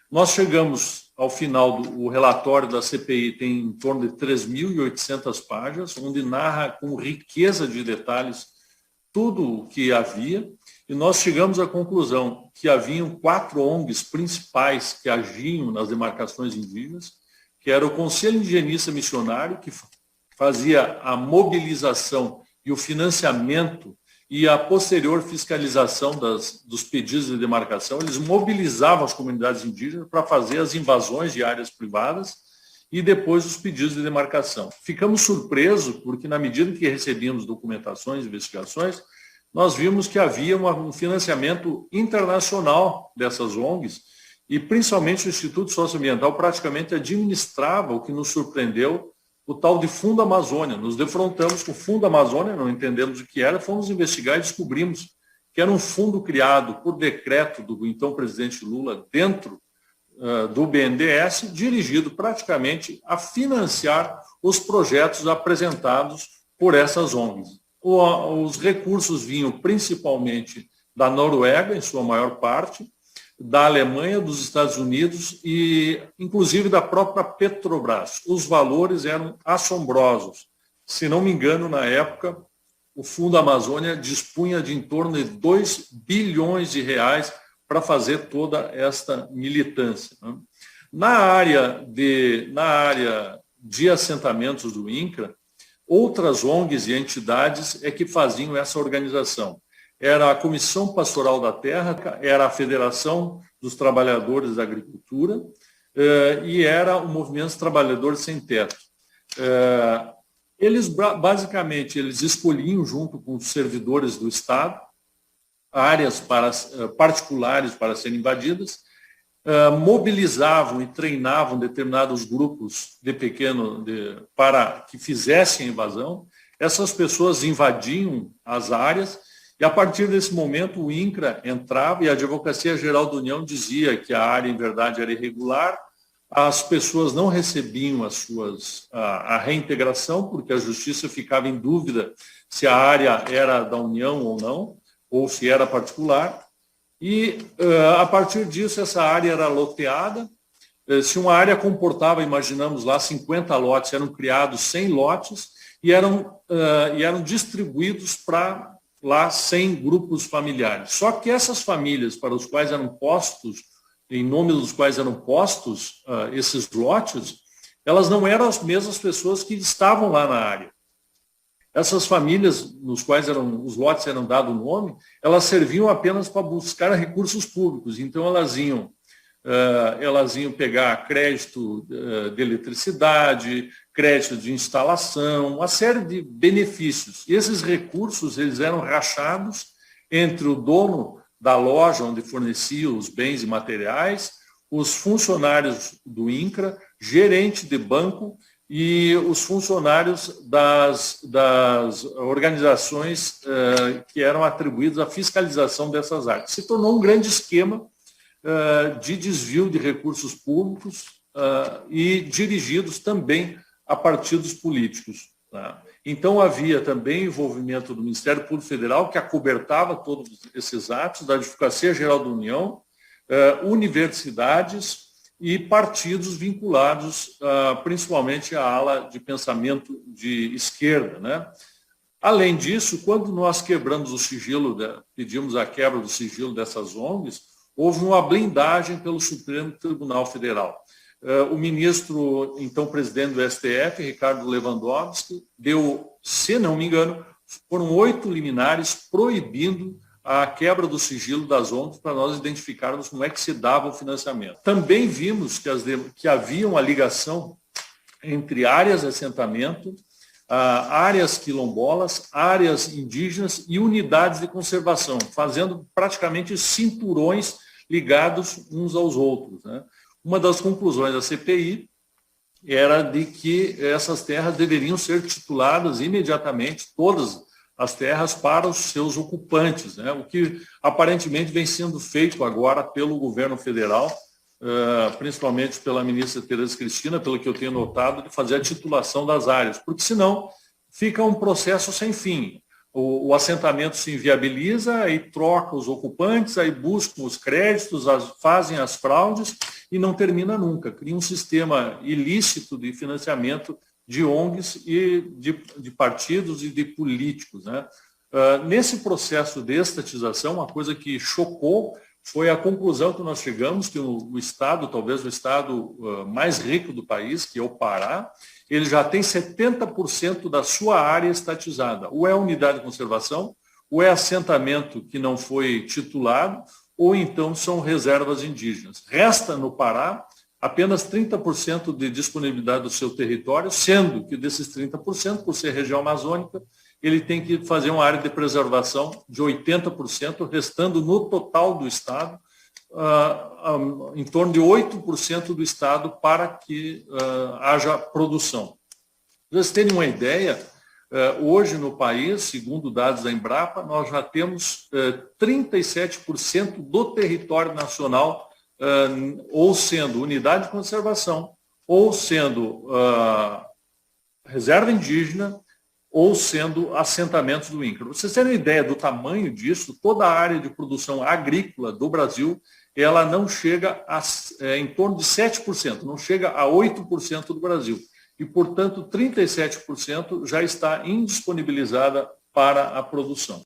Nós chegamos ao final do relatório da CPI, tem em torno de 3.800 páginas, onde narra com riqueza de detalhes tudo o que havia, e nós chegamos à conclusão que haviam 4 ONGs principais que agiam nas demarcações indígenas, que era o Conselho Indigenista Missionário, que fazia a mobilização e o financiamento e a posterior fiscalização dos pedidos de demarcação. Eles mobilizavam as comunidades indígenas para fazer as invasões de áreas privadas e depois os pedidos de demarcação. Ficamos surpresos porque, na medida que recebíamos documentações, investigações, nós vimos que havia um financiamento internacional dessas ONGs e, principalmente, o Instituto Socioambiental praticamente administrava, o que nos surpreendeu, o tal de Fundo Amazônia. Nos defrontamos com o Fundo Amazônia, não entendemos o que era, fomos investigar e descobrimos que era um fundo criado por decreto do então presidente Lula dentro do BNDES, dirigido praticamente a financiar os projetos apresentados por essas ONGs. Os recursos vinham principalmente da Noruega, em sua maior parte, da Alemanha, dos Estados Unidos e, inclusive, da própria Petrobras. Os valores eram assombrosos. Se não me engano, na época, o Fundo Amazônia dispunha de em torno de 2 bilhões de reais para fazer toda esta militância. Na área de assentamentos do INCRA, outras ONGs e entidades é que faziam essa organização. Era a Comissão Pastoral da Terra, era a Federação dos Trabalhadores da Agricultura e era o Movimento dos Trabalhadores Sem Teto. Eles, basicamente, eles escolhiam, junto com os servidores do Estado, áreas particulares para serem invadidas, mobilizavam e treinavam determinados grupos para que fizessem a invasão. Essas pessoas invadiam as áreas e, a partir desse momento, o INCRA entrava e a Advocacia Geral da União dizia que a área, em verdade, era irregular, as pessoas não recebiam a reintegração, porque a Justiça ficava em dúvida se a área era da União ou não, ou se era particular. E, a partir disso, essa área era loteada. Se uma área comportava, imaginamos lá, 50 lotes, eram criados 100 lotes e eram distribuídos para lá 100 grupos familiares. Só que essas famílias para os quais eram postos, em nome dos quais eram postos esses lotes, elas não eram as mesmas pessoas que estavam lá na área. Essas famílias, nos quais os lotes eram dados o nome, elas serviam apenas para buscar recursos públicos. Então, elas iam pegar crédito de eletricidade, crédito de instalação, uma série de benefícios. E esses recursos eles eram rachados entre o dono da loja onde fornecia os bens e materiais, os funcionários do INCRA, gerente de banco e os funcionários das organizações que eram atribuídos à fiscalização dessas áreas. Se tornou um grande esquema de desvio de recursos públicos e dirigidos também a partidos políticos. Tá? Então, havia também envolvimento do Ministério Público Federal, que acobertava todos esses atos, da Advocacia Geral da União, universidades e partidos vinculados principalmente à ala de pensamento de esquerda. Né? Além disso, quando nós quebramos o sigilo, pedimos a quebra do sigilo dessas ONGs, houve uma blindagem pelo Supremo Tribunal Federal. O ministro, então presidente do STF, Ricardo Lewandowski, deu, se não me engano, foram 8 liminares proibindo a quebra do sigilo das ONGs para nós identificarmos como é que se dava o financiamento. Também vimos que havia uma ligação entre áreas de assentamento, áreas quilombolas, áreas indígenas e unidades de conservação, fazendo praticamente cinturões ligados uns aos outros. Né? Uma das conclusões da CPI era de que essas terras deveriam ser tituladas imediatamente, todas as terras, para os seus ocupantes, né? O que aparentemente vem sendo feito agora pelo governo federal, principalmente pela ministra Tereza Cristina, pelo que eu tenho notado, de fazer a titulação das áreas, porque senão fica um processo sem fim. o assentamento se inviabiliza, aí troca os ocupantes, aí buscam os créditos, fazem as fraudes e não termina nunca. Cria um sistema ilícito de financiamento de ONGs e de partidos e de políticos, né? Nesse processo de estatização, uma coisa que chocou foi a conclusão que nós chegamos, que o Estado, talvez o Estado mais rico do país, que é o Pará, ele já tem 70% da sua área estatizada. Ou é unidade de conservação, ou é assentamento que não foi titulado, ou então são reservas indígenas. Resta no Pará apenas 30% de disponibilidade do seu território, sendo que desses 30%, por ser região amazônica, ele tem que fazer uma área de preservação de 80%, restando no total do Estado, em torno de 8% do Estado para que haja produção. Para vocês terem uma ideia, hoje no país, segundo dados da Embrapa, nós já temos 37% do território nacional ou sendo unidade de conservação, ou sendo reserva indígena, ou sendo assentamentos do INCRA. Para vocês terem uma ideia do tamanho disso, toda a área de produção agrícola do Brasil, ela não chega em torno de 7%, não chega a 8% do Brasil. E, portanto, 37% já está indisponibilizada para a produção.